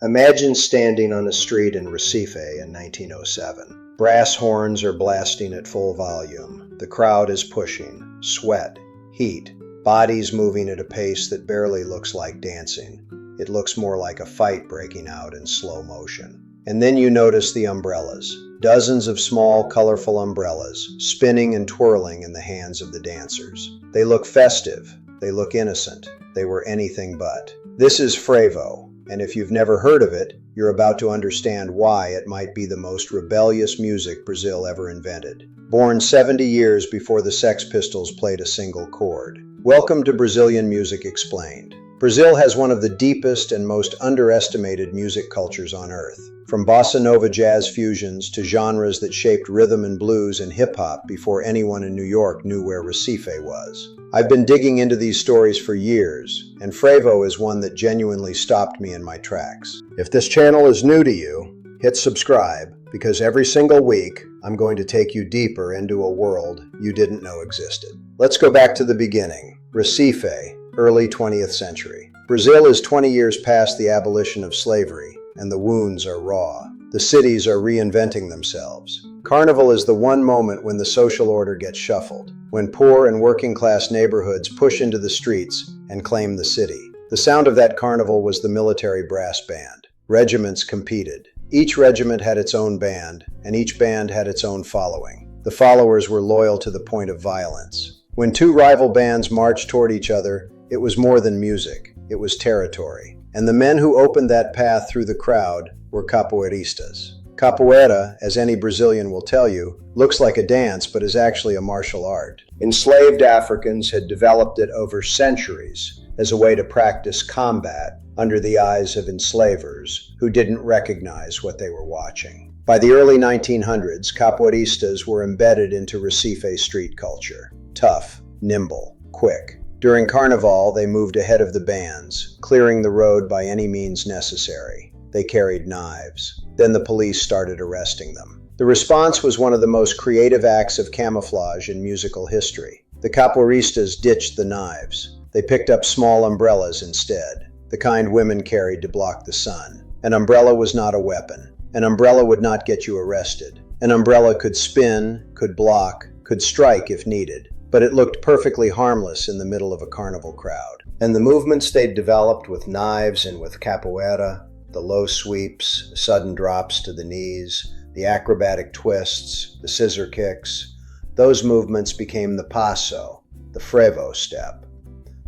Imagine standing on a street in Recife in 1907. Brass horns are blasting at full volume. The crowd is pushing. Sweat, heat, bodies moving at a pace that barely looks like dancing. It looks more like a fight breaking out in slow motion. And then you notice the umbrellas. Dozens of small, colorful umbrellas, spinning and twirling in the hands of the dancers. They look festive. They look innocent. They were anything but. This is Frevo, and if you've never heard of it, you're about to understand why it might be the most rebellious music Brazil ever invented. Born 70 years before the Sex Pistols played a single chord. Welcome to Brazilian Music Explained. Brazil has one of the deepest and most underestimated music cultures on earth. From bossa nova jazz fusions to genres that shaped rhythm and blues and hip-hop before anyone in New York knew where Recife was. I've been digging into these stories for years, and Frevo is one that genuinely stopped me in my tracks. If this channel is new to you, hit subscribe, because every single week I'm going to take you deeper into a world you didn't know existed. Let's go back to the beginning. Recife, early 20th century. Brazil is 20 years past the abolition of slavery, and the wounds are raw. The cities are reinventing themselves. Carnival is the one moment when the social order gets shuffled, when poor and working-class neighborhoods push into the streets and claim the city. The sound of that carnival was the military brass band. Regiments competed. Each regiment had its own band, and each band had its own following. The followers were loyal to the point of violence. When two rival bands marched toward each other, it was more than music. It was territory. And the men who opened that path through the crowd were capoeiristas. Capoeira, as any Brazilian will tell you, looks like a dance but is actually a martial art. Enslaved Africans had developed it over centuries as a way to practice combat under the eyes of enslavers who didn't recognize what they were watching. By the early 1900s, capoeiristas were embedded into Recife street culture. Tough, nimble, quick. During Carnival, they moved ahead of the bands, clearing the road by any means necessary. They carried knives. Then the police started arresting them. The response was one of the most creative acts of camouflage in musical history. The capoeiristas ditched the knives. They picked up small umbrellas instead, the kind women carried to block the sun. An umbrella was not a weapon. An umbrella would not get you arrested. An umbrella could spin, could block, could strike if needed. But it looked perfectly harmless in the middle of a carnival crowd. And the movement stayed developed with knives and with capoeira, the low sweeps, sudden drops to the knees, the acrobatic twists, the scissor kicks. Those movements became the passo, the frevo step.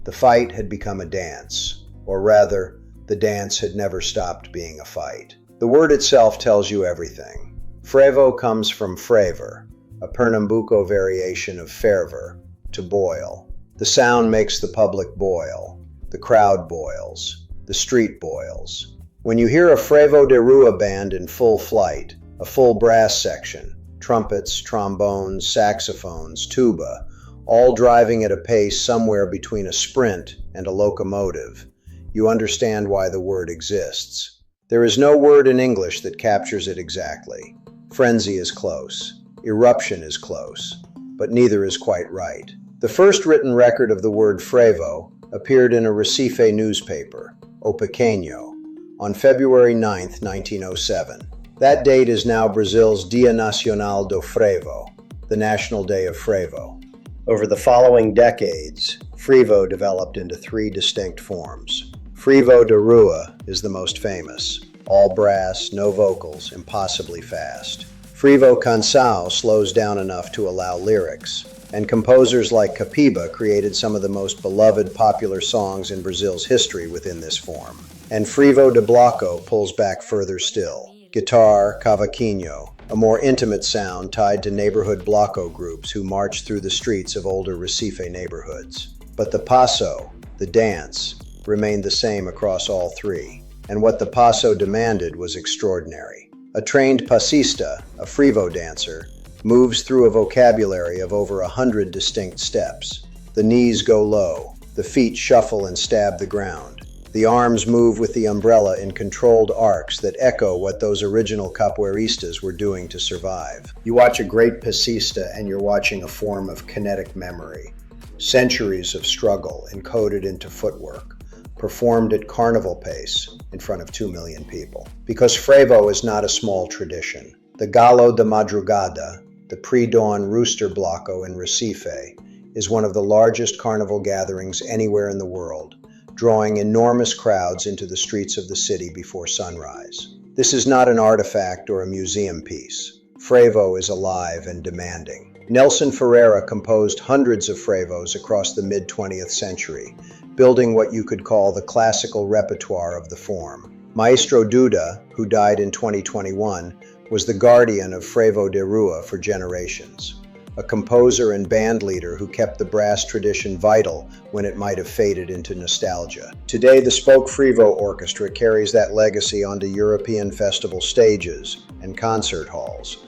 The fight had become a dance, or rather, the dance had never stopped being a fight. The word itself tells you everything. Frevo comes from frever, a Pernambuco variation of fervor, to boil. The sound makes the public boil. The crowd boils. The street boils. When you hear a Frevo de Rua band in full flight, a full brass section, trumpets, trombones, saxophones, tuba, all driving at a pace somewhere between a sprint and a locomotive, you understand why the word exists. There is no word in English that captures it exactly. Frenzy is close. Eruption is close, but neither is quite right. The first written record of the word Frevo appeared in a Recife newspaper, O Pequeno, on February 9, 1907. That date is now Brazil's Dia Nacional do Frevo, the National Day of Frevo. Over the following decades, Frevo developed into three distinct forms. Frevo de Rua is the most famous. All brass, no vocals, impossibly fast. Frevo Canção slows down enough to allow lyrics, and composers like Capiba created some of the most beloved popular songs in Brazil's history within this form. And Frevo de Bloco pulls back further still. Guitar, cavaquinho, a more intimate sound tied to neighborhood bloco groups who marched through the streets of older Recife neighborhoods. But the passo, the dance, remained the same across all three, and what the passo demanded was extraordinary. A trained passista, a Frevo dancer, moves through a vocabulary of over 100 distinct steps. The knees go low, the feet shuffle and stab the ground. The arms move with the umbrella in controlled arcs that echo what those original capoeiristas were doing to survive. You watch a great passista and you're watching a form of kinetic memory. Centuries of struggle encoded into footwork. performed at carnival pace in front of 2 million people. Because Frevo is not a small tradition. The Galo de Madrugada, the pre-dawn rooster bloco in Recife, is one of the largest carnival gatherings anywhere in the world, drawing enormous crowds into the streets of the city before sunrise. This is not an artifact or a museum piece. Frevo is alive and demanding. Nelson Ferreira composed hundreds of frevos across the mid-20th century, building what you could call the classical repertoire of the form. Maestro Duda, who died in 2021, was the guardian of Frevo de Rua for generations, a composer and band leader who kept the brass tradition vital when it might have faded into nostalgia. Today, the Spoke Frevo Orchestra carries that legacy onto European festival stages and concert halls,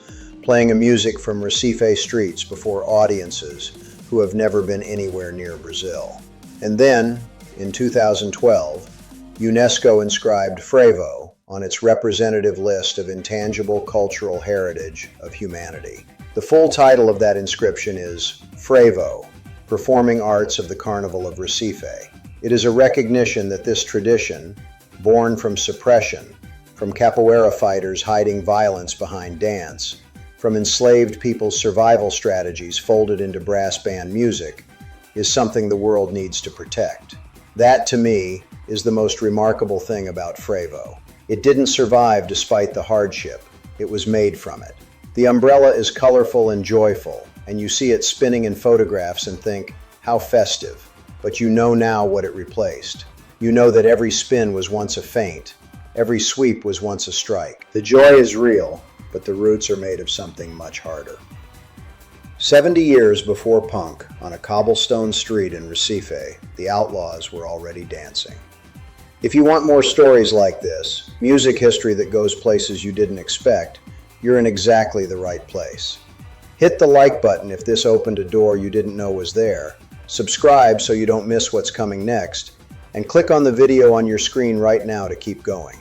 playing a music from Recife streets before audiences who have never been anywhere near Brazil. And then, in 2012, UNESCO inscribed Frevo on its representative list of intangible cultural heritage of humanity. The full title of that inscription is Frevo, Performing Arts of the Carnival of Recife. It is a recognition that this tradition, born from suppression, from capoeira fighters hiding violence behind dance, from enslaved people's survival strategies folded into brass band music, is something the world needs to protect. That, to me, is the most remarkable thing about Frevo. It didn't survive despite the hardship. It was made from it. The umbrella is colorful and joyful, and you see it spinning in photographs and think, how festive. But you know now what it replaced. You know that every spin was once a feint. Every sweep was once a strike. The joy is real, but the roots are made of something much harder. 70 years before punk, on a cobblestone street in Recife, the outlaws were already dancing. If you want more stories like this, music history that goes places you didn't expect, you're in exactly the right place. Hit the like button if this opened a door you didn't know was there, subscribe so you don't miss what's coming next, and click on the video on your screen right now to keep going.